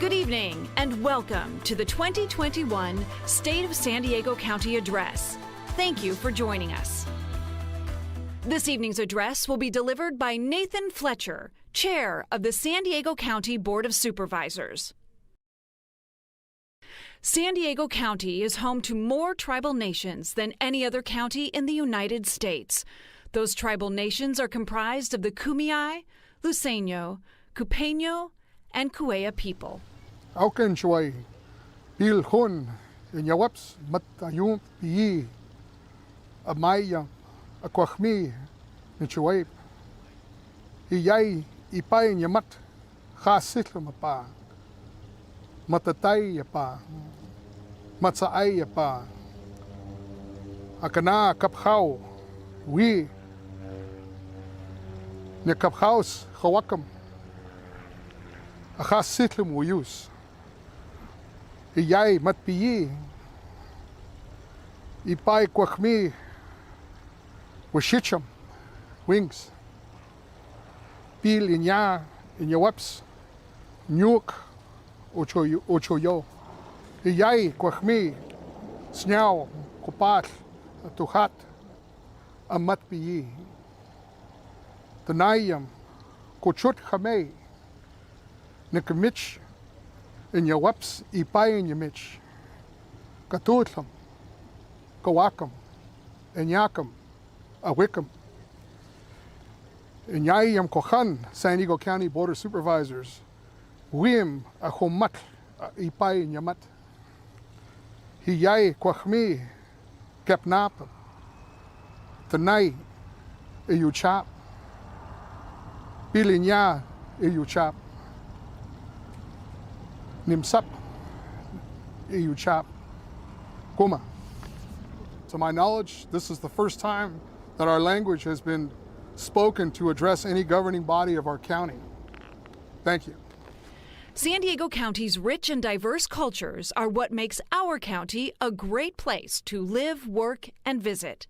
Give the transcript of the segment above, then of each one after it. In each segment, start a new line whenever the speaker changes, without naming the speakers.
Good evening and welcome to the 2021 State of San Diego County Address. Thank you for joining us. This evening's address will be delivered by Nathan Fletcher, Chair of the San Diego County Board of Supervisors. San Diego County is home to more tribal nations than any other county in the United States. Those tribal nations are comprised of the Kumeyaay, Luiseño, Cupeño, and Kuea people.
Auken Shuay, Bil Hun, Inyawaps, Matayum, Pi, Amaya, Aquachmi, Nichuay, Iyay, Ipay, Yamat, Hasitlamapa, Matatay, Yapa, Matsaay, Yapa, Akana, Kaphao, We, Nekaphaus, Hawakam, Ahasitlam, we use. Iyay matpiyi, ipay kwakmi, washicham, wings, pil inyawaps, nyuk, ochoyo, iyay kwakmi, sняw, kupat, tuhat, amatpiyi, tanayam, kochut hamay, nekamich, Inyawaps, ipay inyamich, katutlam, kawakam, inyakam, awikam. Inyayam kohan, San Diego County Board of Supervisors, wim ahomat, ipay inyamat. Hiyay kwachmi, kepnapam, tanay, iyuchap, pilinya, iyuchap. Nimsap, Iyuchap, Kuma. To my knowledge, this is the first time that our language has been spoken to address any governing body of our county. Thank you.
San Diego County's rich and diverse cultures are what makes our county a great place to live, work, and visit.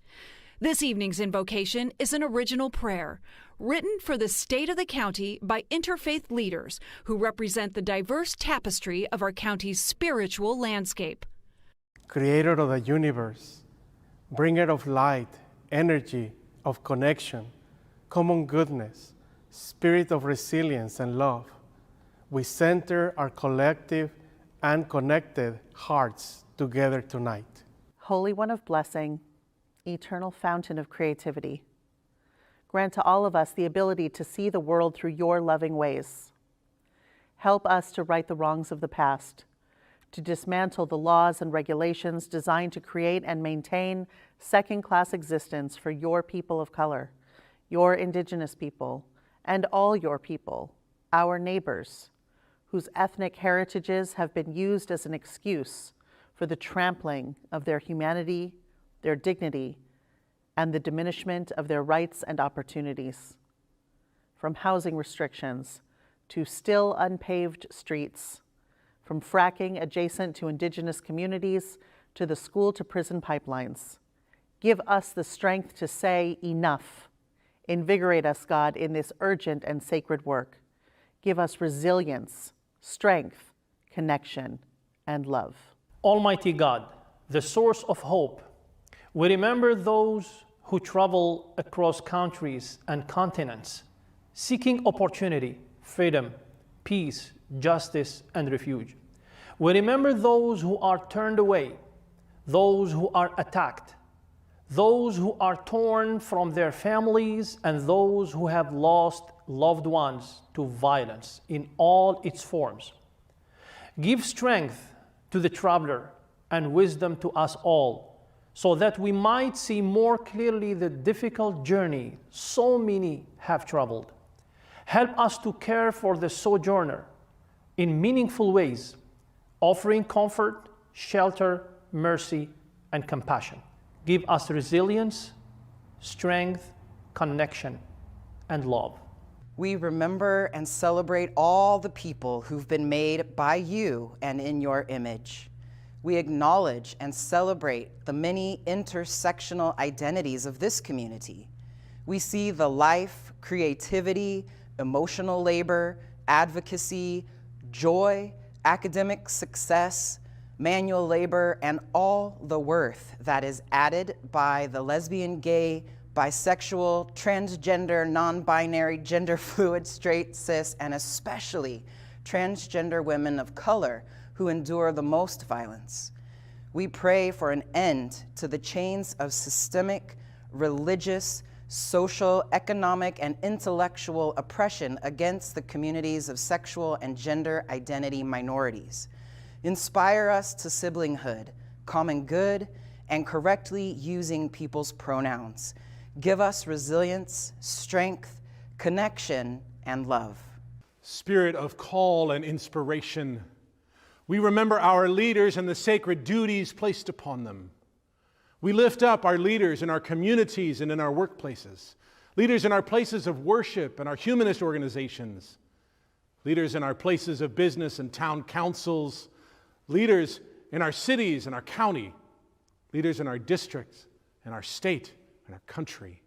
This evening's invocation is an original prayer written for the state of the county by interfaith leaders who represent the diverse tapestry of our county's spiritual landscape.
Creator of the universe, bringer of light, energy, of connection, common goodness, spirit of resilience and love, we center our collective and connected hearts together tonight.
Holy One of blessing, eternal fountain of creativity, grant to all of us the ability to see the world through your loving ways. Help us to right the wrongs of the past, to dismantle the laws and regulations designed to create and maintain second-class existence for your people of color, your indigenous people, and all your people, our neighbors, whose ethnic heritages have been used as an excuse for the trampling of their humanity, their dignity, and the diminishment of their rights and opportunities. From housing restrictions to still unpaved streets, from fracking adjacent to indigenous communities to the school to prison pipelines. Give us the strength to say enough. Invigorate us, God, in this urgent and sacred work. Give us resilience, strength, connection, and love.
Almighty God, the source of hope, we remember those who travel across countries and continents, seeking opportunity, freedom, peace, justice, and refuge. We remember those who are turned away, those who are attacked, those who are torn from their families, and those who have lost loved ones to violence in all its forms. Give strength to the traveler and wisdom to us all, so that we might see more clearly the difficult journey so many have traveled. Help us to care for the sojourner in meaningful ways, offering comfort, shelter, mercy, and compassion. Give us resilience, strength, connection, and love.
We remember and celebrate all the people who've been made by you and in your image. We acknowledge and celebrate the many intersectional identities of this community. We see the life, creativity, emotional labor, advocacy, joy, academic success, manual labor, and all the worth that is added by the lesbian, gay, bisexual, transgender, non-binary, gender fluid, straight, cis, and especially transgender women of color who endure the most violence. We pray for an end to the chains of systemic, religious, social, economic, and intellectual oppression against the communities of sexual and gender identity minorities. Inspire us to siblinghood, common good, and correctly using people's pronouns. Give us resilience, strength, connection, and love.
Spirit of call and inspiration, we remember our leaders and the sacred duties placed upon them. We lift up our leaders in our communities and in our workplaces, leaders in our places of worship and our humanist organizations, leaders in our places of business and town councils, leaders in our cities and our county, leaders in our districts and our state and our country.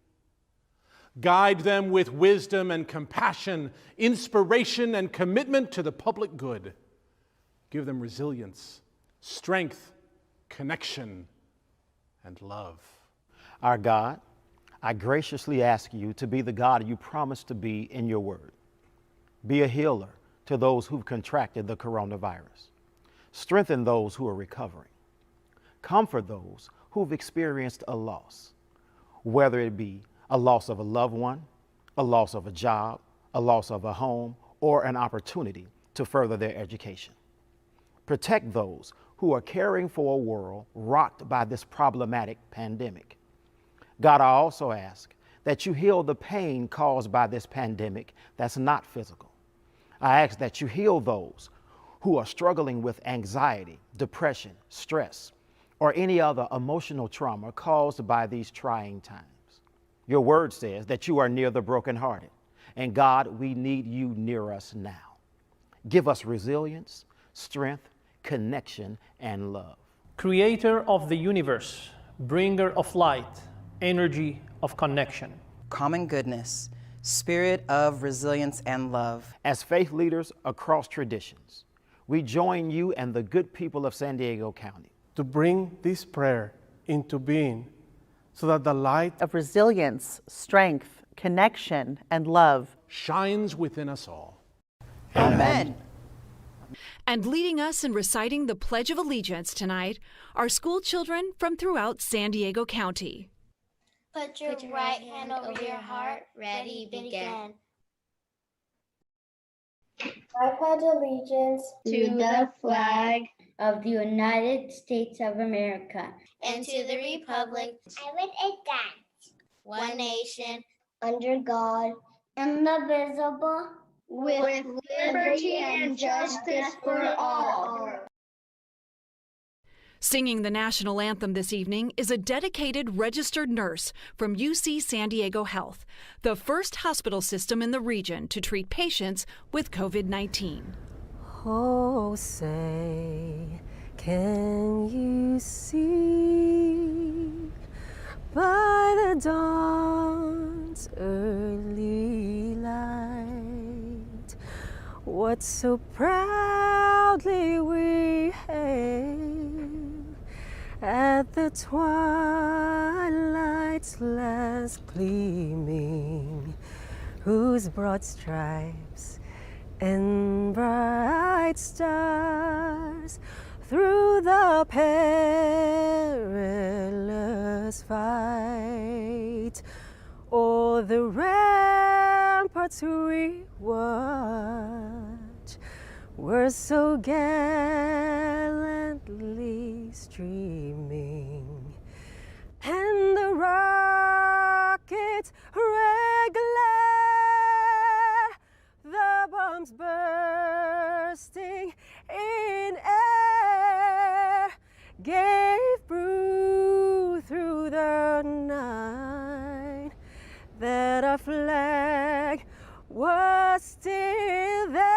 Guide them with wisdom and compassion, inspiration and commitment to the public good. Give them resilience, strength, connection, and love.
Our God, I graciously ask you to be the God you promised to be in your word. Be a healer to those who've contracted the coronavirus. Strengthen those who are recovering. Comfort those who've experienced a loss, whether it be a loss of a loved one, a loss of a job, a loss of a home, or an opportunity to further their education. Protect those who are caring for a world rocked by this problematic pandemic. God, I also ask that you heal the pain caused by this pandemic that's not physical. I ask that you heal those who are struggling with anxiety, depression, stress, or any other emotional trauma caused by these trying times. Your word says that you are near the brokenhearted, and God, we need you near us now. Give us resilience, strength, connection, and love.
Creator of the universe, bringer of light, energy of connection.
Common goodness, spirit of resilience and love.
As faith leaders across traditions, we join you and the good people of San Diego County
to bring this prayer into being so that the light
of resilience, strength, connection, and love
shines within us all.
Amen.
And leading us in reciting the Pledge of Allegiance tonight are school children from throughout San Diego County.
Put your right hand over your heart. Ready, begin.
I pledge allegiance
To the flag of the United States of America and to the republic
I would adapt
one nation
under God, indivisible,
with liberty and justice for all.
Singing the national anthem this evening is a dedicated registered nurse from UC San Diego Health, the first hospital system in the region to treat patients with COVID-19.
Oh, say, can you see by the dawn's early light what so proudly we hailed at the twilight's last gleaming, whose broad stripes and bright stars through the perilous fight o'er the ramparts we watch were so gallantly streaming, and the rockets red glare, the bombs bursting in air, gave proof through the night that our flag was still there.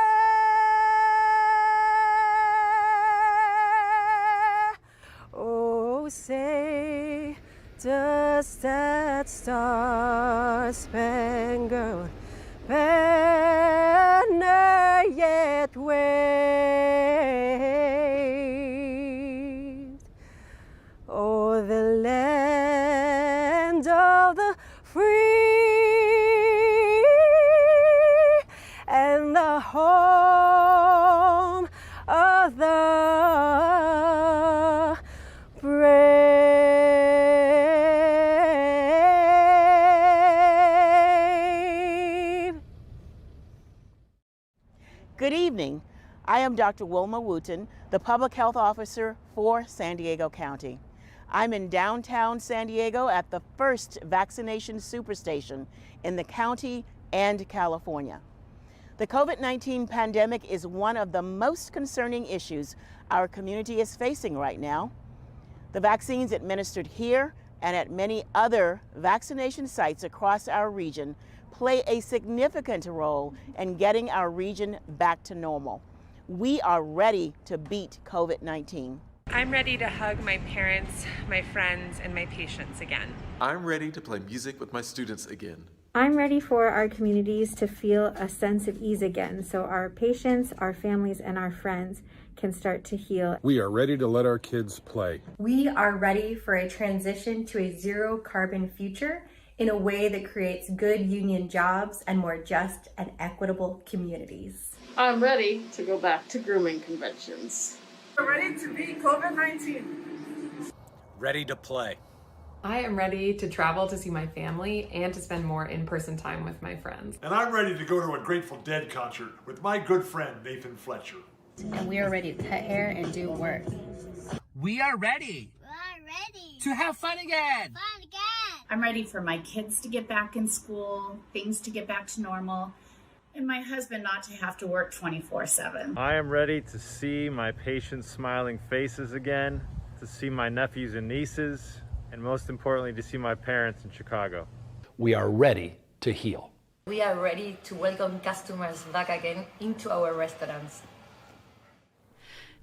Oh, say, does that star-spangled banner yet wave? the home of the brave.
Good evening. I am Dr. Wilma Wooten, the Public Health Officer for San Diego County. I'm in downtown San Diego at the first vaccination superstation in the county and California. The COVID-19 pandemic is one of the most concerning issues our community is facing right now. The vaccines administered here and at many other vaccination sites across our region play a significant role in getting our region back to normal. We are ready to beat COVID-19.
I'm ready to hug my parents, my friends, and my patients again.
I'm ready to play music with my students again.
I'm ready for our communities to feel a sense of ease again, so our patients, our families, and our friends can start to heal.
We are ready to let our kids play.
We are ready for a transition to a zero carbon future in a way that creates good union jobs and more just and equitable communities.
I'm ready to go back to grooming conventions.
We're ready to beat COVID-19.
Ready to play.
I am ready to travel to see my family and to spend more in-person time with my friends.
And I'm ready to go to a Grateful Dead concert with my good friend, Nathan Fletcher.
And we are ready to cut hair and do work.
We are ready. To have fun again.
I'm ready for my kids to get back in school, things to get back to normal, and my husband not to have to work 24/7.
I am ready to see my patients' smiling faces again, to see my nephews and nieces, and most importantly, to see my parents in Chicago.
We are ready to heal.
We are ready to welcome customers back again into our restaurants.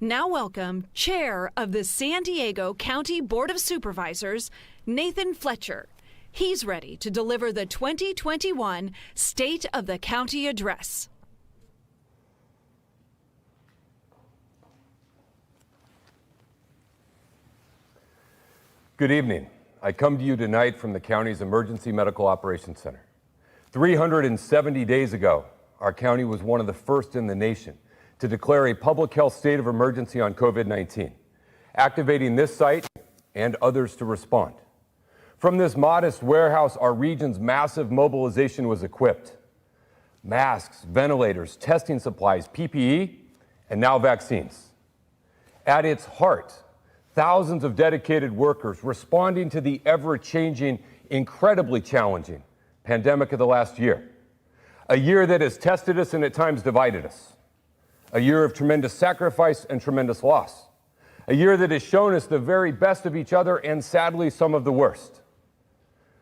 Now welcome Chair of the San Diego County Board of Supervisors, Nathan Fletcher. He's ready to deliver the 2021 State of the County Address.
Good evening. I come to you tonight from the county's Emergency Medical Operations Center. 370 days ago, our county was one of the first in the nation to declare a public health state of emergency on COVID-19, activating this site and others to respond. From this modest warehouse, our region's massive mobilization was equipped. Masks, ventilators, testing supplies, PPE, and now vaccines. At its heart, thousands of dedicated workers responding to the ever-changing, incredibly challenging pandemic of the last year. A year that has tested us and at times divided us. A year of tremendous sacrifice and tremendous loss. A year that has shown us the very best of each other and sadly some of the worst.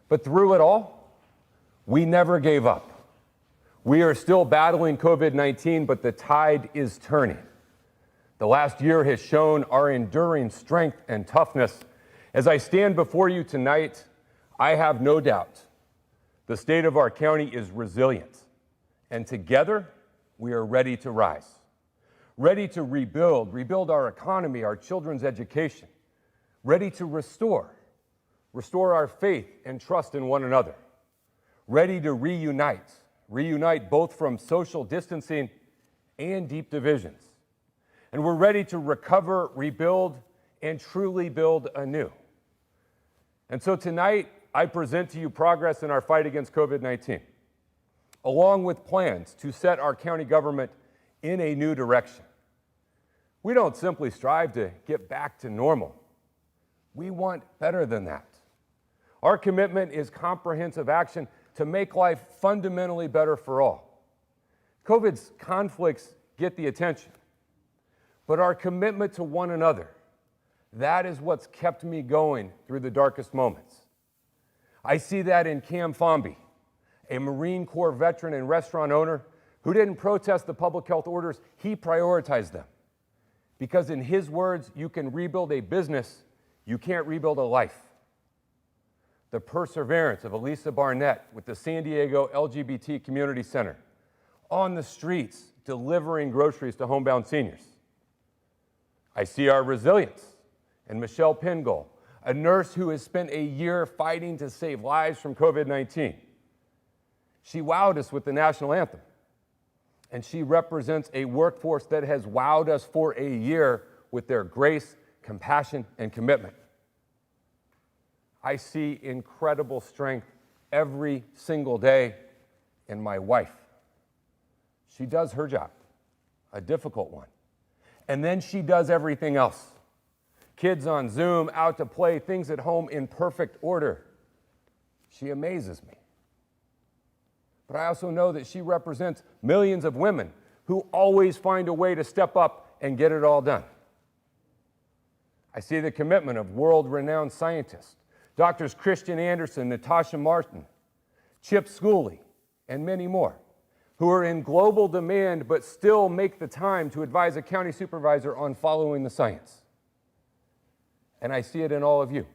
But through it all, we never gave up. We are still battling COVID-19, but the tide is turning. The last year has shown our enduring strength and toughness. As I stand before you tonight, I have no doubt the state of our county is resilient, and together we are ready to rise. Ready to rebuild our economy, our children's education, ready to restore our faith and trust in one another, ready to reunite both from social distancing and deep divisions. And we're ready to recover, rebuild, and truly build anew. And so tonight, I present to you progress in our fight against COVID-19, along with plans to set our county government in a new direction. We don't simply strive to get back to normal. We want better than that. Our commitment is comprehensive action to make life fundamentally better for all. COVID's conflicts get the attention, but our commitment to one another, that is what's kept me going through the darkest moments. I see that in Cam Fomby, a Marine Corps veteran and restaurant owner who didn't protest the public health orders, he prioritized them. Because in his words, you can rebuild a business, you can't rebuild a life. The perseverance of Elisa Barnett with the San Diego LGBT Community Center, on the streets, delivering groceries to homebound seniors. I see our resilience in Michelle Pingall, a nurse who has spent a year fighting to save lives from COVID-19. She wowed us with the national anthem. And she represents a workforce that has wowed us for a year with their grace, compassion, and commitment. I see incredible strength every single day in my wife. She does her job, a difficult one. And then she does everything else. Kids on Zoom, out to play, things at home in perfect order. She amazes me. But I also know that she represents millions of women who always find a way to step up and get it all done. I see the commitment of world-renowned scientists, Doctors Christian Anderson, Natasha Martin, Chip Schooley, and many more, who are in global demand but still make the time to advise a county supervisor on following the science. And I see it in all of you.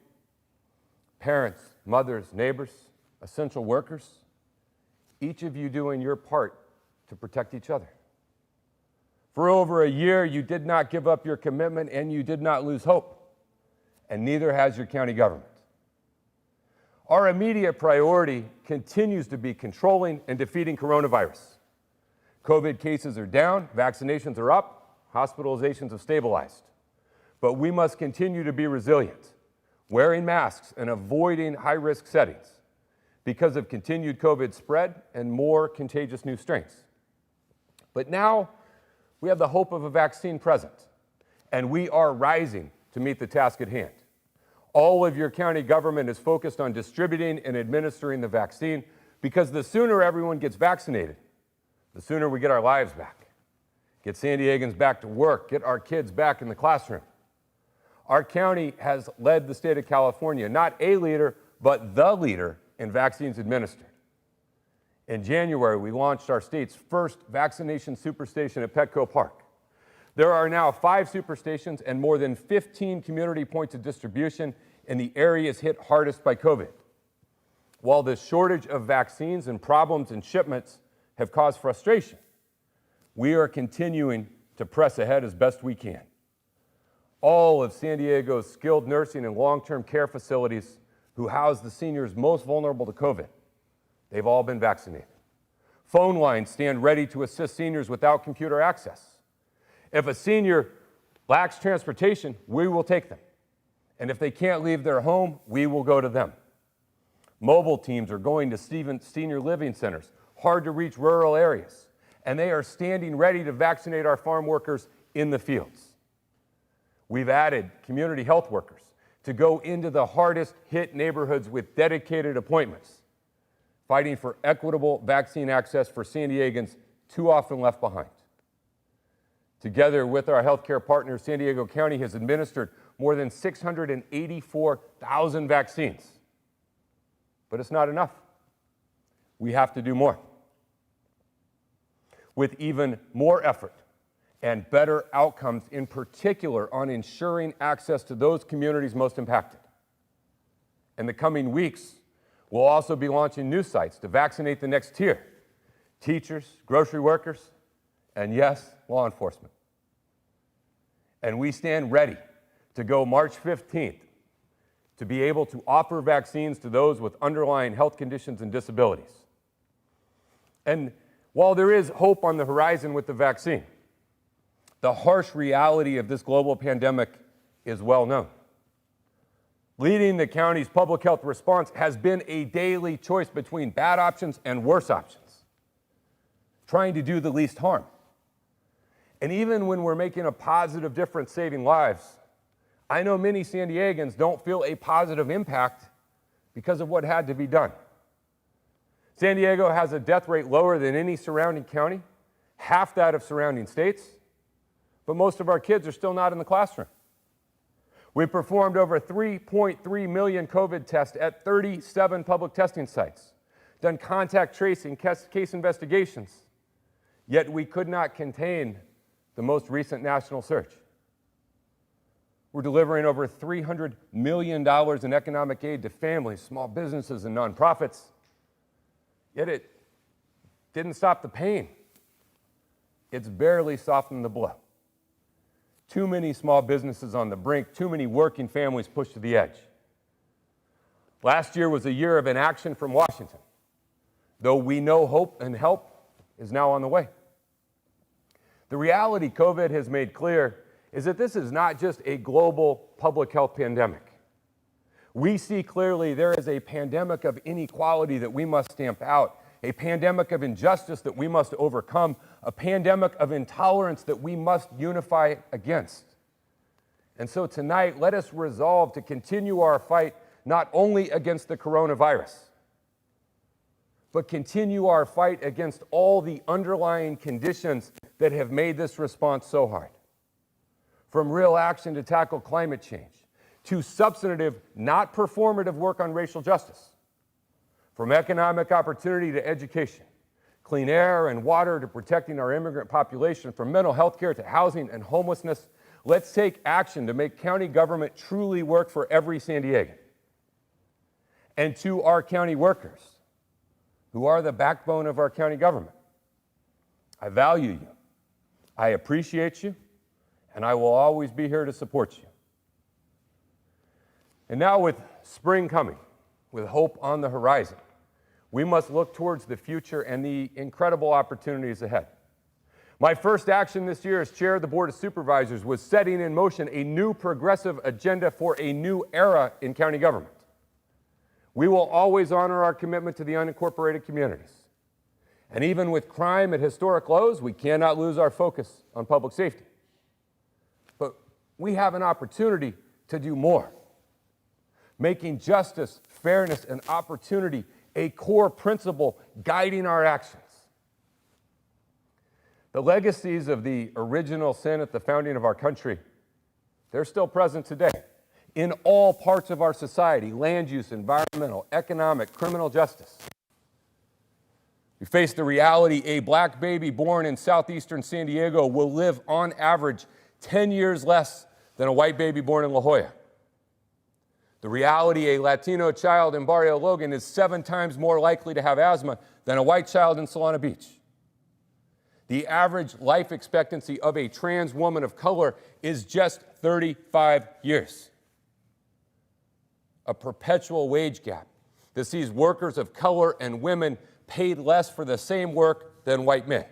Parents, mothers, neighbors, essential workers, each of you doing your part to protect each other. For over a year, you did not give up your commitment and you did not lose hope, and neither has your county government. Our immediate priority continues to be controlling and defeating coronavirus. COVID cases are down, vaccinations are up, hospitalizations have stabilized. But we must continue to be resilient, wearing masks and avoiding high-risk settings because of continued COVID spread and more contagious new strains. But now we have the hope of a vaccine present, and we are rising to meet the task at hand. All of your county government is focused on distributing and administering the vaccine because the sooner everyone gets vaccinated, the sooner we get our lives back, get San Diegans back to work, get our kids back in the classroom. Our county has led the state of California, not a leader, but the leader in vaccines administered. In January, we launched our state's first vaccination superstation at Petco Park. There are now 5 superstations and more than 15 community points of distribution in the areas hit hardest by COVID. While the shortage of vaccines and problems in shipments have caused frustration, we are continuing to press ahead as best we can. All of San Diego's skilled nursing and long-term care facilities who house the seniors most vulnerable to COVID, they've all been vaccinated. Phone lines stand ready to assist seniors without computer access. If a senior lacks transportation, we will take them. And if they can't leave their home, we will go to them. Mobile teams are going to senior living centers, hard-to-reach rural areas, and they are standing ready to vaccinate our farm workers in the fields. We've added community health workers to go into the hardest-hit neighborhoods with dedicated appointments, fighting for equitable vaccine access for San Diegans too often left behind. Together with our healthcare partners, San Diego County has administered more than 684,000 vaccines. But it's not enough. We have to do more. With even more effort and better outcomes, in particular on ensuring access to those communities most impacted. In the coming weeks, we'll also be launching new sites to vaccinate the next tier: teachers, grocery workers, and yes, law enforcement. And we stand ready to go March 15th to be able to offer vaccines to those with underlying health conditions and disabilities. And while there is hope on the horizon with the vaccine, the harsh reality of this global pandemic is well known. Leading the county's public health response has been a daily choice between bad options and worse options, trying to do the least harm. And even when we're making a positive difference saving lives, I know many San Diegans don't feel a positive impact because of what had to be done. San Diego has a death rate lower than any surrounding county, half that of surrounding states, but most of our kids are still not in the classroom. We performed over 3.3 million COVID tests at 37 public testing sites, done contact tracing, case investigations, yet we could not contain the most recent national surge. We're delivering over $300 million in economic aid to families, small businesses, and nonprofits, yet it didn't stop the pain. It's barely softened the blow. Too many small businesses on the brink, too many working families pushed to the edge. Last year was a year of inaction from Washington, though we know hope and help is now on the way. The reality COVID has made clear is that this is not just a global public health pandemic. We see clearly there is a pandemic of inequality that we must stamp out, a pandemic of injustice that we must overcome, a pandemic of intolerance that we must unify against. And so tonight, let us resolve to continue our fight not only against the coronavirus, but continue our fight against all the underlying conditions that have made this response so hard. From real action to tackle climate change, to substantive, not performative work on racial justice, from economic opportunity to education, clean air and water to protecting our immigrant population, from mental health care to housing and homelessness. Let's take action to make county government truly work for every San Diegan. And to our county workers, who are the backbone of our county government, I value you, I appreciate you, and I will always be here to support you. And now, with spring coming, with hope on the horizon, we must look towards the future and the incredible opportunities ahead. My first action this year as chair of the Board of Supervisors was setting in motion a new progressive agenda for a new era in county government. We will always honor our commitment to the unincorporated communities. And even with crime at historic lows, we cannot lose our focus on public safety. But we have an opportunity to do more, making justice, fairness, and opportunity a core principle guiding our actions. The legacies of the original sin at the founding of our country, they're still present today in all parts of our society: land use, environmental, economic, criminal justice. We face the reality a black baby born in southeastern San Diego will live on average 10 years less than a white baby born in La Jolla. The reality a Latino child in Barrio Logan is 7 times more likely to have asthma than a white child in Solana Beach. The average life expectancy of a trans woman of color is just 35 years. A perpetual wage gap that sees workers of color and women paid less for the same work than white men.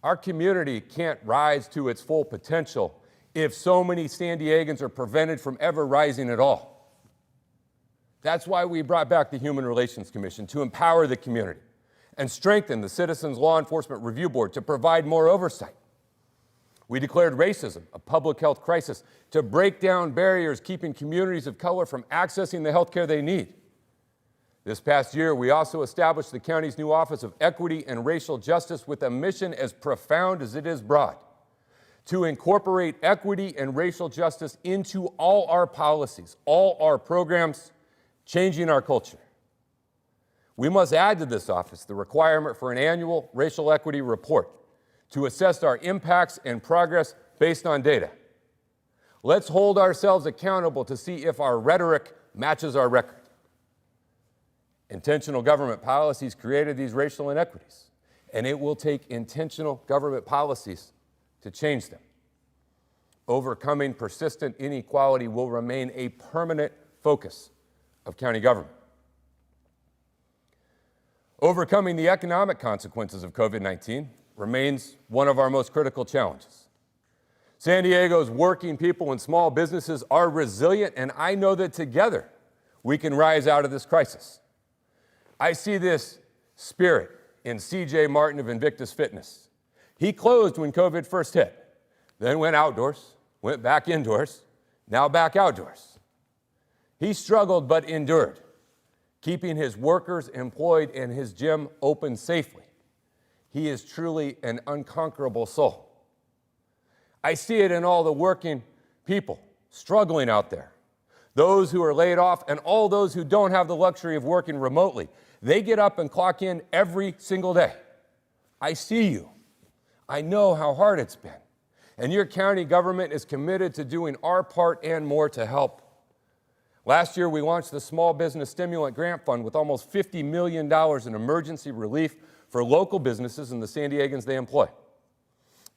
Our community can't rise to its full potential if so many San Diegans are prevented from ever rising at all. That's why we brought back the Human Relations Commission, to empower the community and strengthen the Citizens Law Enforcement Review Board to provide more oversight. We declared racism a public health crisis to break down barriers keeping communities of color from accessing the health care they need. This past year, we also established the county's new Office of Equity and Racial Justice with a mission as profound as it is broad: to incorporate equity and racial justice into all our policies, all our programs, changing our culture. We must add to this office the requirement for an annual racial equity report to assess our impacts and progress based on data. Let's hold ourselves accountable to see if our rhetoric matches our record. Intentional government policies created these racial inequities, and it will take intentional government policies to change them. Overcoming persistent inequality will remain a permanent focus of county government. Overcoming the economic consequences of COVID-19 remains one of our most critical challenges. San Diego's working people and small businesses are resilient, and I know that together we can rise out of this crisis. I see this spirit in C.J. Martin of Invictus Fitness. He closed when COVID first hit, then went outdoors, went back indoors, now back outdoors. He struggled but endured, keeping his workers employed and his gym open safely. He is truly an unconquerable soul. I see it in all the working people struggling out there, those who are laid off, and all those who don't have the luxury of working remotely. They get up and clock in every single day. I see you. I know how hard it's been. And your county government is committed to doing our part and more to help. Last year, we launched the Small Business Stimulant Grant Fund with almost $50 million in emergency relief for local businesses and the San Diegans they employ.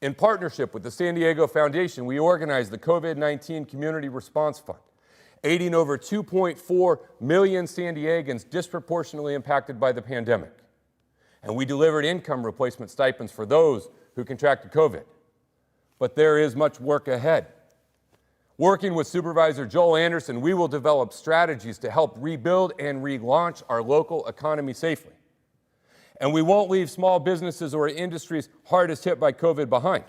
In partnership with the San Diego Foundation, we organized the COVID-19 Community Response Fund, aiding over 2.4 million San Diegans disproportionately impacted by the pandemic. and we delivered income replacement stipends for those who contracted COVID. But there is much work ahead. Working with Supervisor Joel Anderson, we will develop strategies to help rebuild and relaunch our local economy safely. And we won't leave small businesses or industries hardest hit by COVID behind.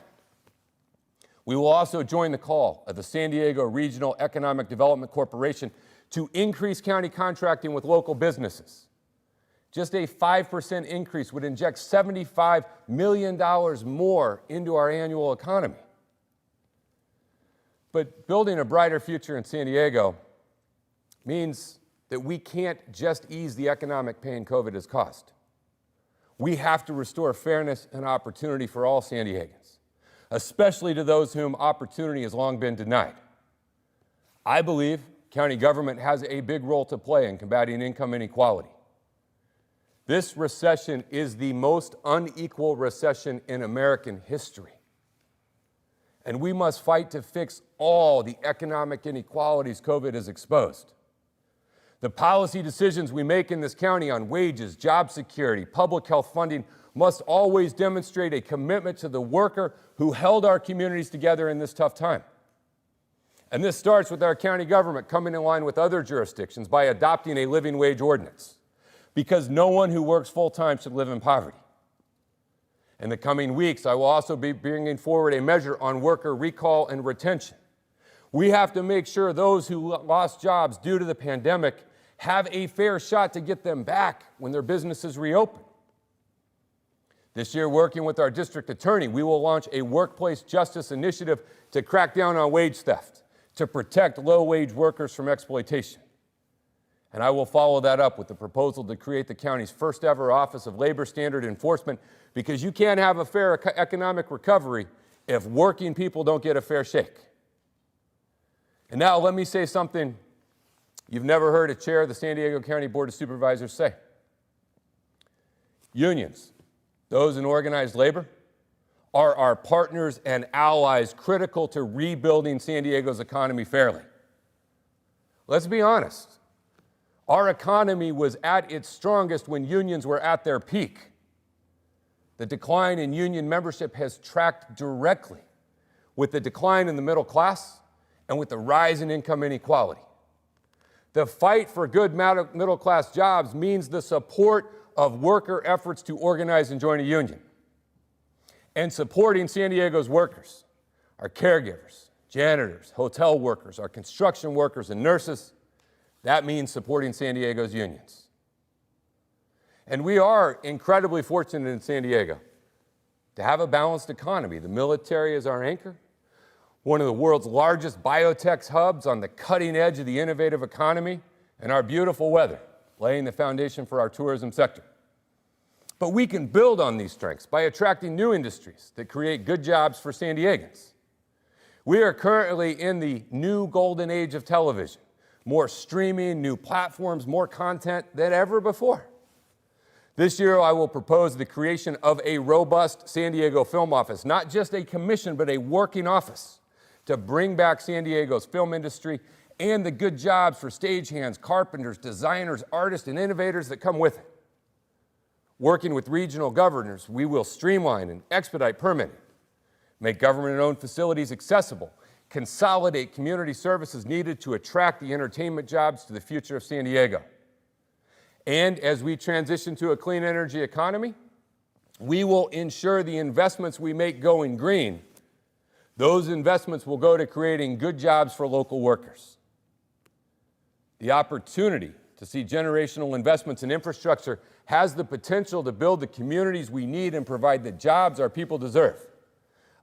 We will also join the call of the San Diego Regional Economic Development Corporation to increase county contracting with local businesses. Just a 5% increase would inject $75 million more into our annual economy. But building a brighter future in San Diego means that we can't just ease the economic pain COVID has caused. We have to restore fairness and opportunity for all San Diegans, especially to those whom opportunity has long been denied. I believe county government has a big role to play in combating income inequality. This recession is the most unequal recession in American history. And we must fight to fix all the economic inequalities COVID has exposed. The policy decisions we make in this county on wages, job security, public health funding must always demonstrate a commitment to the worker who held our communities together in this tough time. And this starts with our county government coming in line with other jurisdictions by adopting a living wage ordinance, because no one who works full-time should live in poverty. In the coming weeks, I will also be bringing forward a measure on worker recall and retention. We have to make sure those who lost jobs due to the pandemic have a fair shot to get them back when their businesses reopen. This year, working with our district attorney, we will launch a workplace justice initiative to crack down on wage theft, to protect low-wage workers from exploitation. And I will follow that up with the proposal to create the county's first ever Office of Labor Standard Enforcement, because you can't have a fair economic recovery if working people don't get a fair shake. And now let me say something you've never heard a chair of the San Diego County Board of Supervisors say. Unions, those in organized labor, are our partners and allies critical to rebuilding San Diego's economy fairly. Let's be honest. Our economy was at its strongest when unions were at their peak. The decline in union membership has tracked directly with the decline in the middle class and with the rise in income inequality. The fight for good middle-class jobs means the support of worker efforts to organize and join a union. And supporting San Diego's workers, our caregivers, janitors, hotel workers, our construction workers, and nurses, that means supporting San Diego's unions. And we are incredibly fortunate in San Diego to have a balanced economy. The military is our anchor, one of the world's largest biotech hubs on the cutting edge of the innovative economy, and our beautiful weather, laying the foundation for our tourism sector. But we can build on these strengths by attracting new industries that create good jobs for San Diegans. We are currently in the new golden age of television. More streaming, new platforms, more content than ever before. This year, I will propose the creation of a robust San Diego film office, not just a commission, but a working office to bring back San Diego's film industry and the good jobs for stagehands, carpenters, designers, artists, and innovators that come with it. Working with regional governors, we will streamline and expedite permitting, make government-owned facilities accessible, consolidate community services needed to attract the entertainment jobs to the future of San Diego. And as we transition to a clean energy economy, we will ensure the investments we make going green. Those investments will go to creating good jobs for local workers. The opportunity to see generational investments in infrastructure has the potential to build the communities we need and provide the jobs our people deserve.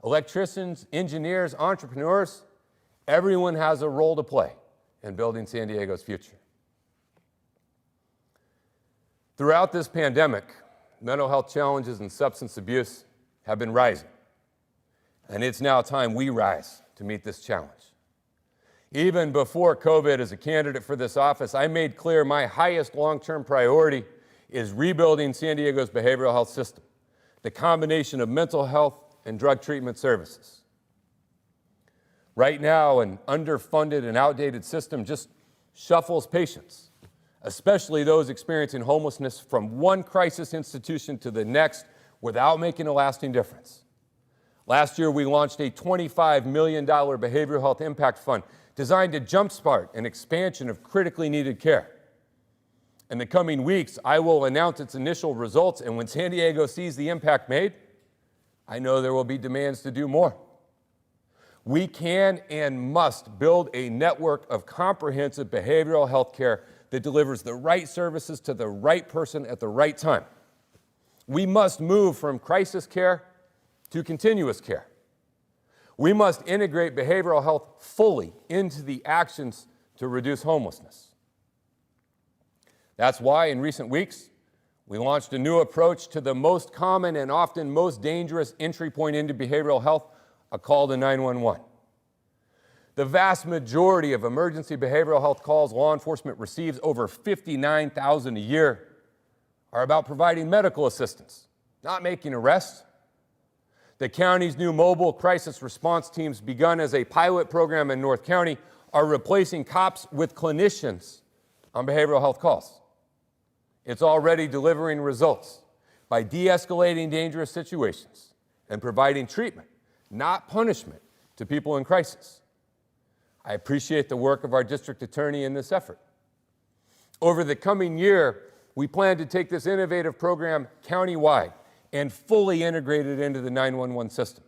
Electricians, engineers, entrepreneurs, everyone has a role to play in building San Diego's future. Throughout this pandemic, mental health challenges and substance abuse have been rising. And it's now time we rise to meet this challenge. Even before COVID, as a candidate for this office, I made clear my highest long-term priority is rebuilding San Diego's behavioral health system, the combination of mental health and drug treatment services. Right now, an underfunded and outdated system just shuffles patients, especially those experiencing homelessness from one crisis institution to the next without making a lasting difference. Last year, we launched a $25 million behavioral health impact fund designed to jumpstart an expansion of critically needed care. In the coming weeks, I will announce its initial results, and when San Diego sees the impact made, I know there will be demands to do more. We can and must build a network of comprehensive behavioral health care that delivers the right services to the right person at the right time. We must move from crisis care to continuous care. We must integrate behavioral health fully into the actions to reduce homelessness. That's why in recent weeks, we launched a new approach to the most common and often most dangerous entry point into behavioral health, a call to 911. The vast majority of emergency behavioral health calls law enforcement receives, over 59,000 a year, are about providing medical assistance, not making arrests. The county's new mobile crisis response teams, begun as a pilot program in North County, are replacing cops with clinicians on behavioral health calls. It's already delivering results by de-escalating dangerous situations and providing treatment, not punishment, to people in crisis. I appreciate the work of our district attorney in this effort. Over the coming year, we plan to take this innovative program countywide and fully integrate it into the 911 system.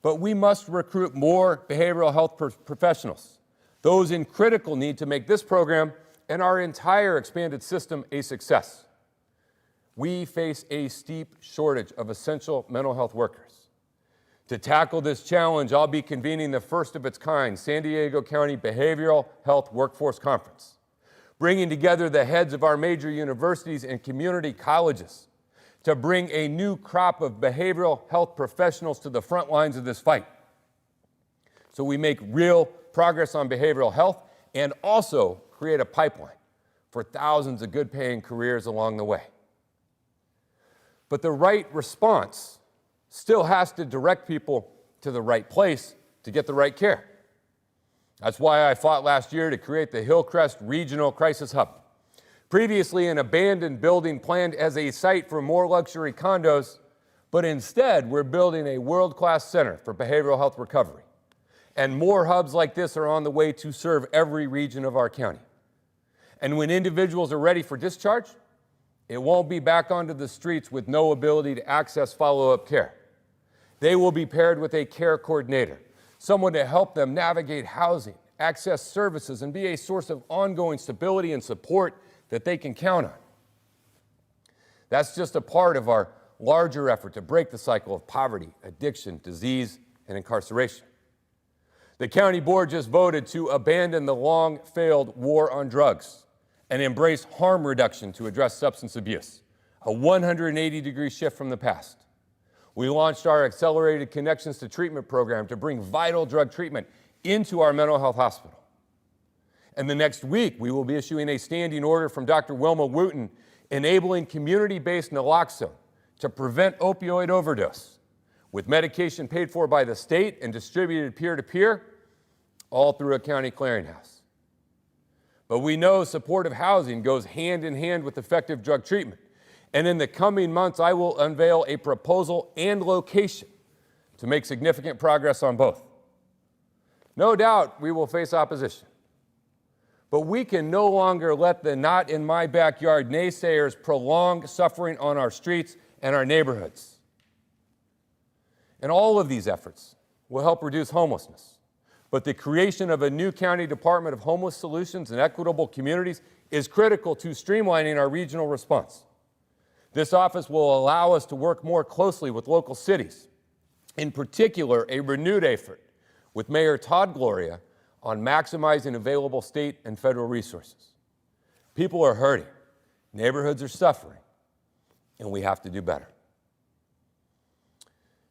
But we must recruit more behavioral health professionals, those in critical need, to make this program and our entire expanded system a success. We face a steep shortage of essential mental health workers. To tackle this challenge, I'll be convening the first of its kind San Diego County Behavioral Health Workforce Conference, bringing together the heads of our major universities and community colleges to bring a new crop of behavioral health professionals to the front lines of this fight, so we make real progress on behavioral health and also create a pipeline for thousands of good-paying careers along the way. But the right response still has to direct people to the right place to get the right care. That's why I fought last year to create the Hillcrest Regional Crisis Hub. Previously an abandoned building planned as a site for more luxury condos, but instead we're building a world-class center for behavioral health recovery. And more hubs like this are on the way to serve every region of our county. And when individuals are ready for discharge, it won't be back onto the streets with no ability to access follow-up care. They will be paired with a care coordinator, someone to help them navigate housing, access services, and be a source of ongoing stability and support that they can count on. That's just a part of our larger effort to break the cycle of poverty, addiction, disease, and incarceration. The county board just voted to abandon the long-failed war on drugs and embrace harm reduction to address substance abuse, a 180-degree shift from the past. We launched our Accelerated Connections to Treatment program to bring vital drug treatment into our mental health hospital. And the next week, we will be issuing a standing order from Dr. Wilma Wooten enabling community-based naloxone to prevent opioid overdose, with medication paid for by the state and distributed peer-to-peer, all through a county clearinghouse. But we know supportive housing goes hand in hand with effective drug treatment. And in the coming months, I will unveil a proposal and location to make significant progress on both. No doubt we will face opposition. But we can no longer let the not in my backyard naysayers prolong suffering on our streets and our neighborhoods. And all of these efforts will help reduce homelessness. But the creation of a new county Department of Homeless Solutions and Equitable Communities is critical to streamlining our regional response. This office will allow us to work more closely with local cities, in particular a renewed effort with Mayor Todd Gloria on maximizing available state and federal resources. People are hurting, neighborhoods are suffering, and we have to do better.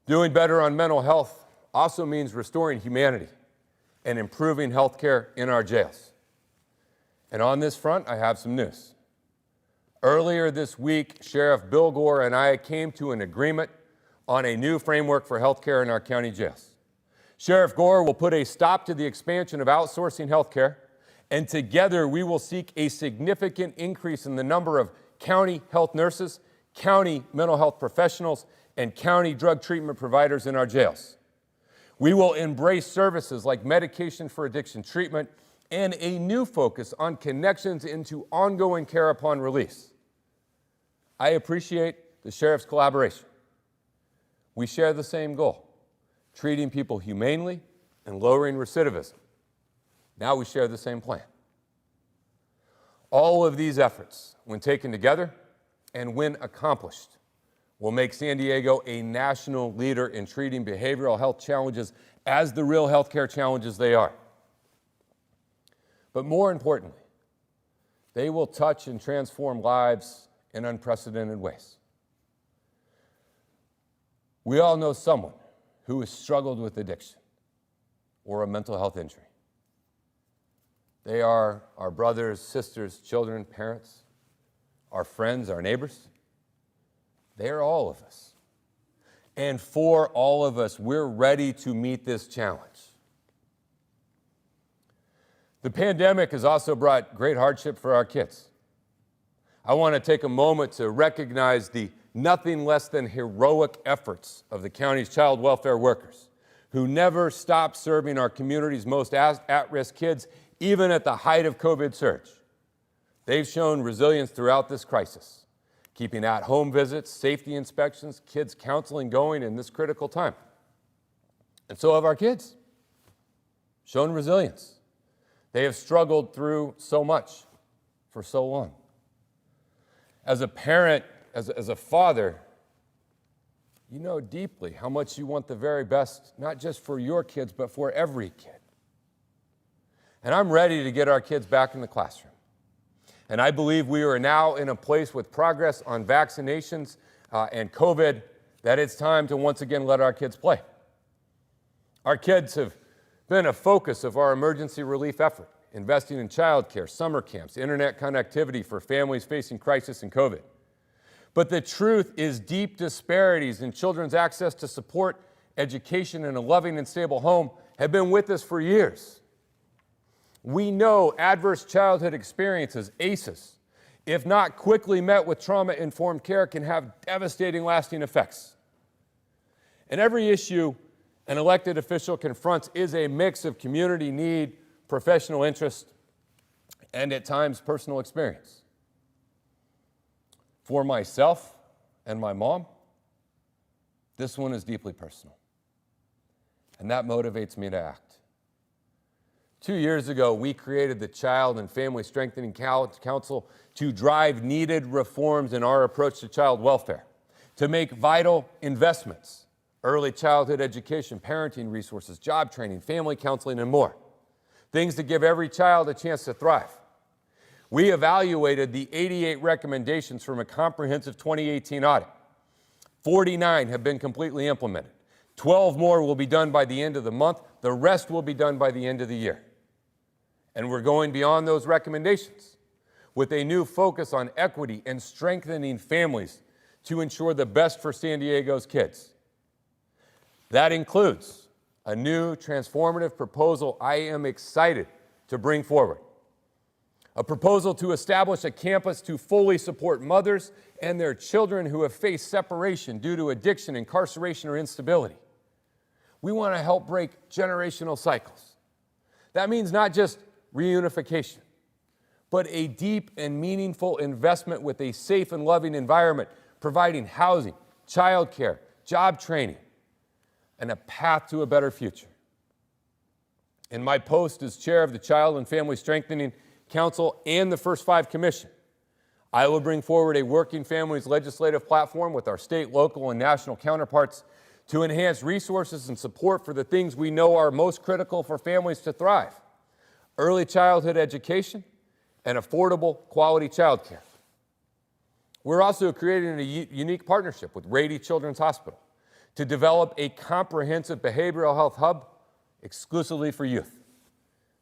Doing better on mental health also means restoring humanity and improving health care in our jails. And on this front, I have some news. Earlier this week, Sheriff Bill Gore and I came to an agreement on a new framework for health care in our county jails. Sheriff Gore will put a stop to the expansion of outsourcing health care And together we will seek a significant increase in the number of county health nurses, county mental health professionals, and county drug treatment providers in our jails. We will embrace services like medication for addiction treatment and a new focus on connections into ongoing care upon release. I appreciate the sheriff's collaboration. We share the same goal, treating people humanely and lowering recidivism. Now we share the same plan. All of these efforts, when taken together and when accomplished, will make San Diego a national leader in treating behavioral health challenges as the real healthcare challenges they are. But more importantly, they will touch and transform lives in unprecedented ways. We all know someone who has struggled with addiction or a mental health injury. They are our brothers, sisters, children, parents, our friends, our neighbors. They are all of us. And for all of us, we're ready to meet this challenge. The pandemic has also brought great hardship for our kids. I want to take a moment to recognize the nothing less than heroic efforts of the county's child welfare workers, who never stopped serving our community's most at-risk kids, even at the height of COVID surge. They've shown resilience throughout this crisis, keeping at-home visits, safety inspections, kids counseling going in this critical time. And so have our kids, shown resilience. They have struggled through so much for so long. As a parent, as a father, you know deeply how much you want the very best, not just for your kids, but for every kid. And I'm ready to get our kids back in the classroom. And I believe we are now in a place with progress on vaccinations and COVID that it's time to once again let our kids play. Our kids have been a focus of our emergency relief effort, investing in childcare, summer camps, internet connectivity for families facing crisis and COVID. But the truth is deep disparities in children's access to support, education, and a loving and stable home have been with us for years. We know adverse childhood experiences, ACEs, if not quickly met with trauma-informed care, can have devastating lasting effects. And every issue an elected official confronts is a mix of community need, professional interest, and at times personal experience. For myself and my mom, this one is deeply personal. And that motivates me to act. 2 years ago, we created the Child and Family Strengthening Council to drive needed reforms in our approach to child welfare, to make vital investments, early childhood education, parenting resources, job training, family counseling, and more. Things to give every child a chance to thrive. We evaluated the 88 recommendations from a comprehensive 2018 audit. 49 have been completely implemented. 12 more will be done by the end of the month. The rest will be done by the end of the year. And we're going beyond those recommendations with a new focus on equity and strengthening families to ensure the best for San Diego's kids. That includes a new transformative proposal I am excited to bring forward. A proposal to establish a campus to fully support mothers and their children who have faced separation due to addiction, incarceration, or instability. We want to help break generational cycles. That means not just reunification, but a deep and meaningful investment with a safe and loving environment, providing housing, childcare, job training, and a path to a better future. In my post as chair of the Child and Family Strengthening Council and the First Five Commission, I will bring forward a working families legislative platform with our state, local, and national counterparts to enhance resources and support for the things we know are most critical for families to thrive: early childhood education and affordable quality childcare. We're also creating a unique partnership with Rady Children's Hospital to develop a comprehensive behavioral health hub exclusively for youth.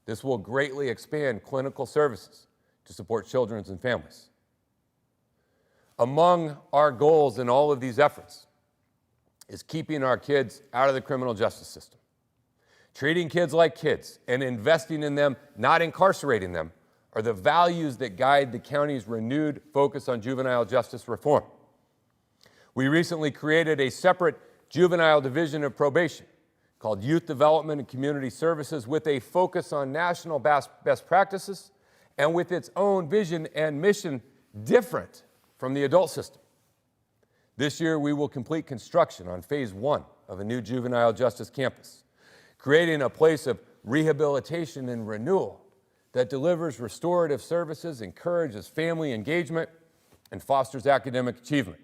This will greatly expand clinical services to support children and families. Among our goals in all of these efforts is keeping our kids out of the criminal justice system, Treating kids like kids and investing in them, not incarcerating them, are the values that guide the county's renewed focus on juvenile justice reform. We recently created a separate juvenile division of probation called Youth Development and Community Services with a focus on national best practices and with its own vision and mission different from the adult system. This year, we will complete construction on phase 1 of a new juvenile justice campus, creating a place of rehabilitation and renewal that delivers restorative services, encourages family engagement, and fosters academic achievement.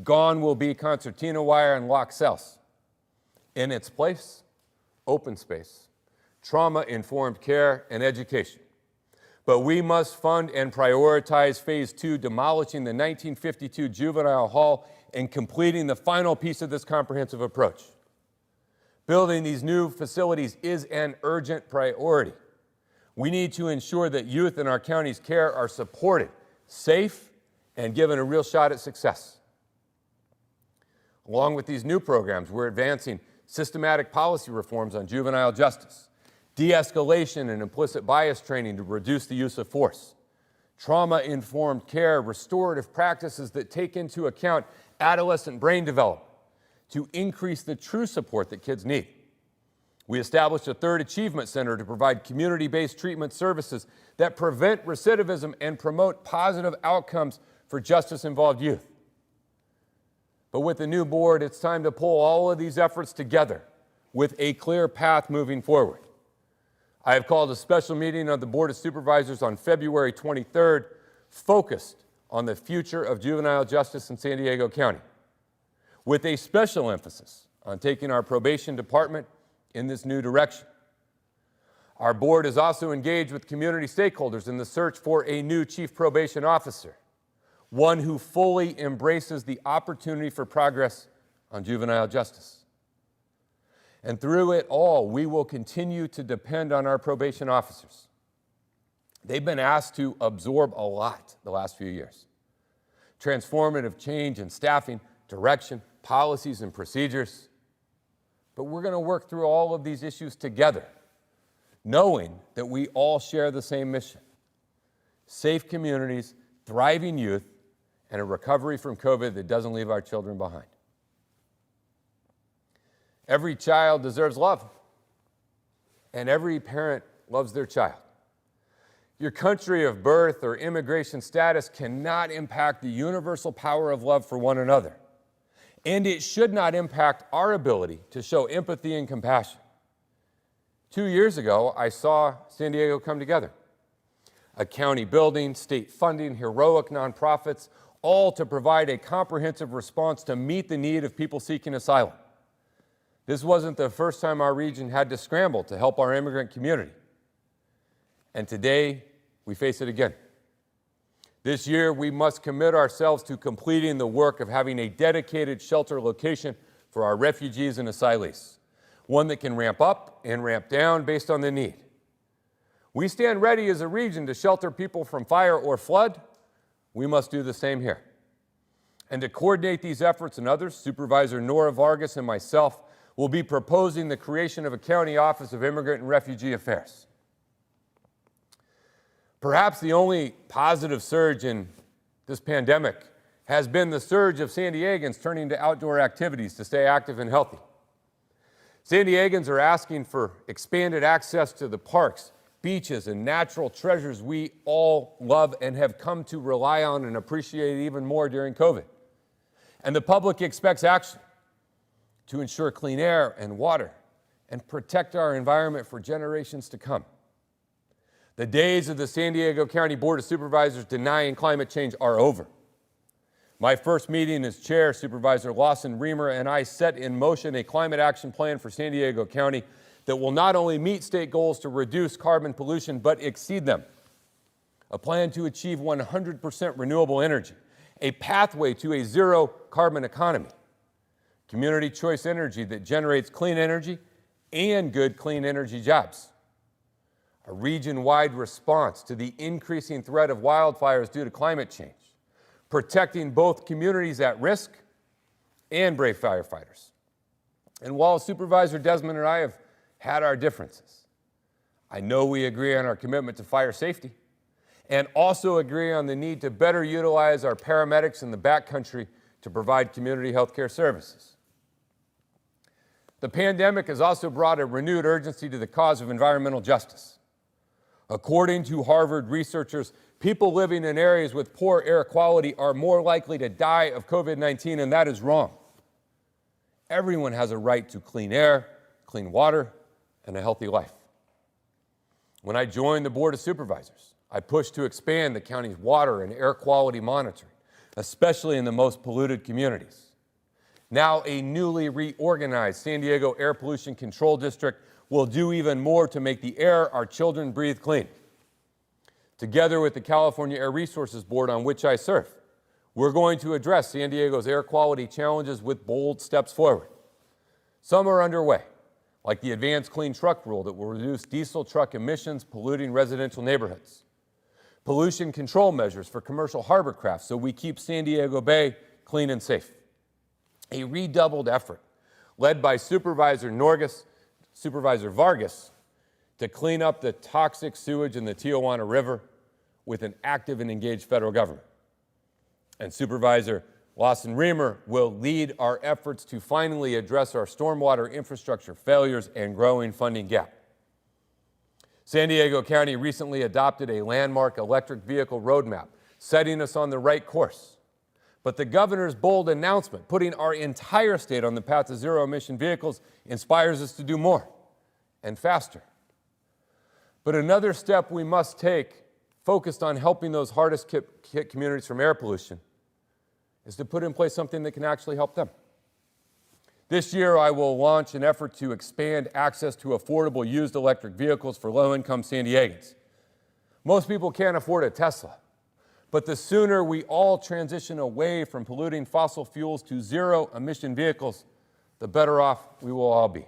Gone will be concertina wire and locked cells. In its place, open space, trauma-informed care, and education. But we must fund and prioritize phase 2, demolishing the 1952 juvenile hall and completing the final piece of this comprehensive approach. Building these new facilities is an urgent priority. We need to ensure that youth in our county's care are supported, safe, and given a real shot at success. Along with these new programs, we're advancing systematic policy reforms on juvenile justice, de-escalation and implicit bias training to reduce the use of force, trauma-informed care, restorative practices that take into account adolescent brain development to increase the true support that kids need. We established a third achievement center to provide community-based treatment services that prevent recidivism and promote positive outcomes for justice-involved youth. But with the new board, it's time to pull all of these efforts together with a clear path moving forward. I have called a special meeting of the Board of Supervisors on February 23rd, focused on the future of juvenile justice in San Diego County, with a special emphasis on taking our probation department in this new direction. Our board is also engaged with community stakeholders in the search for a new chief probation officer, one who fully embraces the opportunity for progress on juvenile justice. And through it all, we will continue to depend on our probation officers. They've been asked to absorb a lot the last few years. Transformative change in staffing, direction, policies, and procedures. But we're going to work through all of these issues together, knowing that we all share the same mission: safe communities, thriving youth, and a recovery from COVID that doesn't leave our children behind. Every child deserves love, and every parent loves their child. Your country of birth or immigration status cannot impact the universal power of love for one another, and it should not impact our ability to show empathy and compassion. 2 years ago, I saw San Diego come together. A county building, state funding, heroic nonprofits, all to provide a comprehensive response to meet the need of people seeking asylum. This wasn't the first time our region had to scramble to help our immigrant community. And today, we face it again. This year, we must commit ourselves to completing the work of having a dedicated shelter location for our refugees and asylees, one that can ramp up and ramp down based on the need. We stand ready as a region to shelter people from fire or flood. We must do the same here. And to coordinate these efforts and others, Supervisor Nora Vargas and myself will be proposing the creation of a county office of immigrant and refugee affairs. Perhaps the only positive surge in this pandemic has been the surge of San Diegans turning to outdoor activities to stay active and healthy. San Diegans are asking for expanded access to the parks, beaches, and natural treasures we all love and have come to rely on and appreciate even more during COVID. And the public expects action to ensure clean air and water and protect our environment for generations to come. The days of the San Diego County Board of Supervisors denying climate change are over. My first meeting as chair, Supervisor Lawson Reamer and I set in motion a climate action plan for San Diego County that will not only meet state goals to reduce carbon pollution, but exceed them. A plan to achieve 100% renewable energy, a pathway to a zero carbon economy, community choice energy that generates clean energy and good clean energy jobs, a region-wide response to the increasing threat of wildfires due to climate change, protecting both communities at risk and brave firefighters. And while Supervisor Desmond and I have had our differences. I know we agree on our commitment to fire safety and also agree on the need to better utilize our paramedics in the backcountry to provide community health care services. The pandemic has also brought a renewed urgency to the cause of environmental justice. According to Harvard researchers, people living in areas with poor air quality are more likely to die of COVID-19, and that is wrong. Everyone has a right to clean air, clean water, and a healthy life. When I joined the Board of Supervisors, I pushed to expand the county's water and air quality monitoring, especially in the most polluted communities. Now, a newly reorganized San Diego Air Pollution Control District will do even more to make the air our children breathe clean. Together with the California Air Resources Board, on which I serve, we're going to address San Diego's air quality challenges with bold steps forward. Some are underway, like the Advanced Clean Truck Rule that will reduce diesel truck emissions polluting residential neighborhoods, pollution control measures for commercial harbor craft so we keep San Diego Bay clean and safe, a redoubled effort led by Supervisor Vargas to clean up the toxic sewage in the Tijuana River with an active and engaged federal government. And Supervisor Lawson Reamer will lead our efforts to finally address our stormwater infrastructure failures and growing funding gap. San Diego County recently adopted a landmark electric vehicle roadmap, setting us on the right course. But the governor's bold announcement, putting our entire state on the path to zero-emission vehicles, inspires us to do more and faster. But another step we must take, focused on helping those hardest hit communities from air pollution, is to put in place something that can actually help them. This year, I will launch an effort to expand access to affordable used electric vehicles for low-income San Diegans. Most people can't afford a Tesla, but the sooner we all transition away from polluting fossil fuels to zero-emission vehicles, the better off we will all be.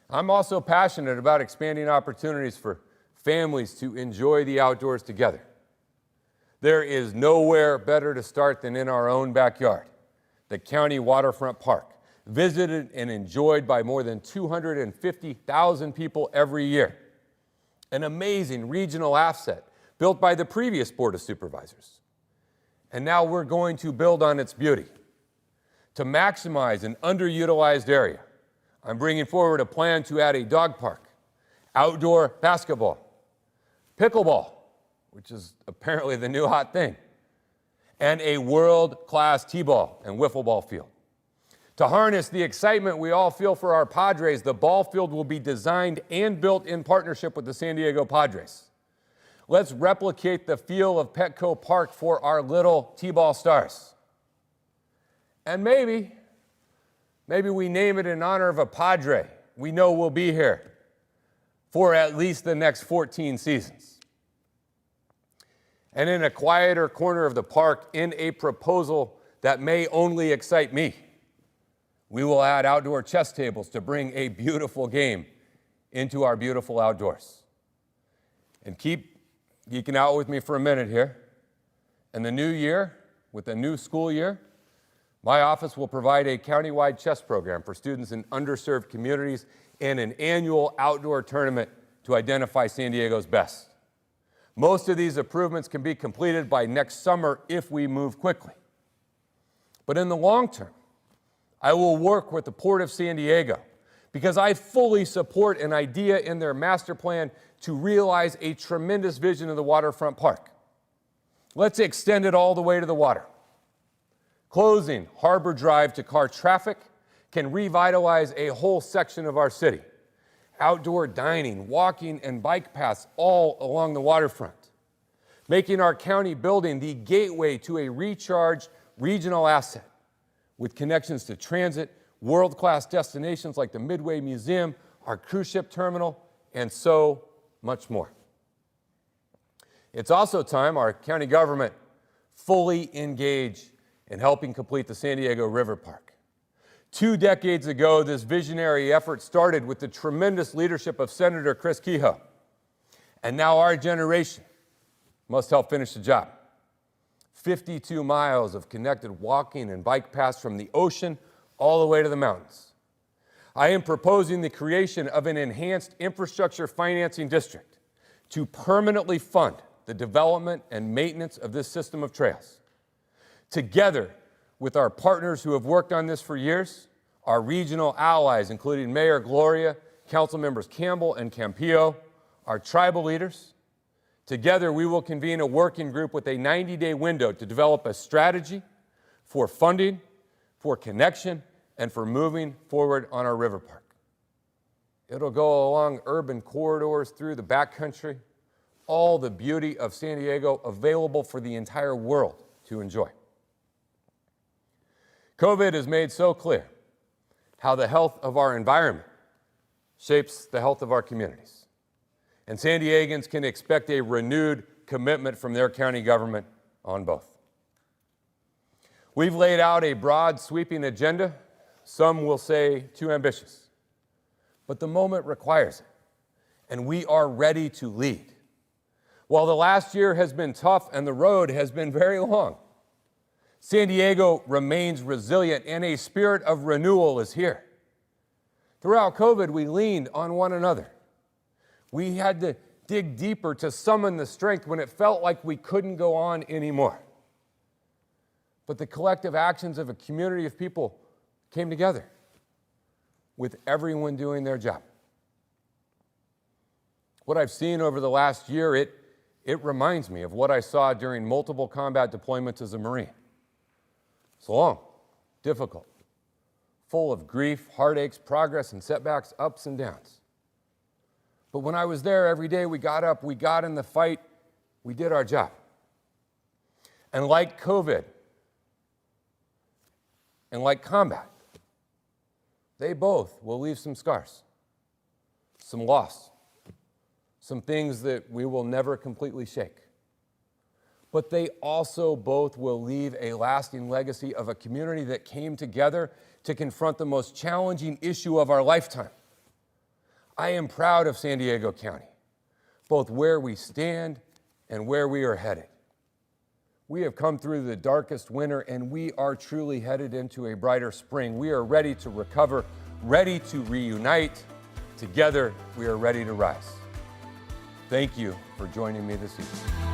I'm also passionate about expanding opportunities for families to enjoy the outdoors together. There is nowhere better to start than in our own backyard, the County Waterfront Park, visited and enjoyed by more than 250,000 people every year. An amazing regional asset built by the previous Board of Supervisors. And now we're going to build on its beauty. To maximize an underutilized area, I'm bringing forward a plan to add a dog park, outdoor basketball, pickleball, which is apparently the new hot thing, and a world-class t-ball and wiffle ball field. To harness the excitement we all feel for our Padres, the ball field will be designed and built in partnership with the San Diego Padres. Let's replicate the feel of Petco Park for our little t-ball stars. And maybe we name it in honor of a Padre we know will be here for at least the next 14 seasons. And in a quieter corner of the park, in a proposal that may only excite me, we will add outdoor chess tables to bring a beautiful game into our beautiful outdoors. And keep geeking out with me for a minute here. In the new year, with the new school year, my office will provide a countywide chess program for students in underserved communities and an annual outdoor tournament to identify San Diego's best. Most of these improvements can be completed by next summer if we move quickly. But in the long term, I will work with the Port of San Diego because I fully support an idea in their master plan to realize a tremendous vision of the waterfront park. Let's extend it all the way to the water. Closing Harbor Drive to car traffic can revitalize a whole section of our city. Outdoor dining, walking, and bike paths all along the waterfront, making our county building the gateway to a recharged regional asset with connections to transit, world-class destinations like the Midway Museum, our cruise ship terminal, and so much more. It's also time our county government fully engage in helping complete the San Diego River Park. 2 decades ago, this visionary effort started with the tremendous leadership of Senator Chris Kehoe. And now our generation must help finish the job. 52 miles of connected walking and bike paths from the ocean all the way to the mountains. I am proposing the creation of an enhanced infrastructure financing district to permanently fund the development and maintenance of this system of trails. Together with our partners who have worked on this for years, our regional allies, including Mayor Gloria, Council Members Campbell and Campillo, our tribal leaders, together we will convene a working group with a 90-day window to develop a strategy for funding, for connection, and for moving forward on our river park. It'll go along urban corridors through the backcountry, all the beauty of San Diego available for the entire world to enjoy. COVID has made so clear how the health of our environment shapes the health of our communities. And San Diegans can expect a renewed commitment from their county government on both. We've laid out a broad, sweeping agenda. Some will say too ambitious. But the moment requires it, and we are ready to lead. While the last year has been tough and the road has been very long, San Diego remains resilient and a spirit of renewal is here. Throughout COVID, we leaned on one another. We had to dig deeper to summon the strength when it felt like we couldn't go on anymore. But the collective actions of a community of people came together, with everyone doing their job. What I've seen over the last year, it reminds me of what I saw during multiple combat deployments as a Marine. It's long, difficult, full of grief, heartaches, progress, and setbacks, ups and downs. But when I was there every day, we got up, we got in the fight, we did our job. And like COVID, and like combat, they both will leave some scars, some loss, some things that we will never completely shake. But they also both will leave a lasting legacy of a community that came together to confront the most challenging issue of our lifetime. I am proud of San Diego County, both where we stand and where we are headed. We have come through the darkest winter, and we are truly headed into a brighter spring. We are ready to recover, ready to reunite. Together, we are ready to rise. Thank you for joining me this evening.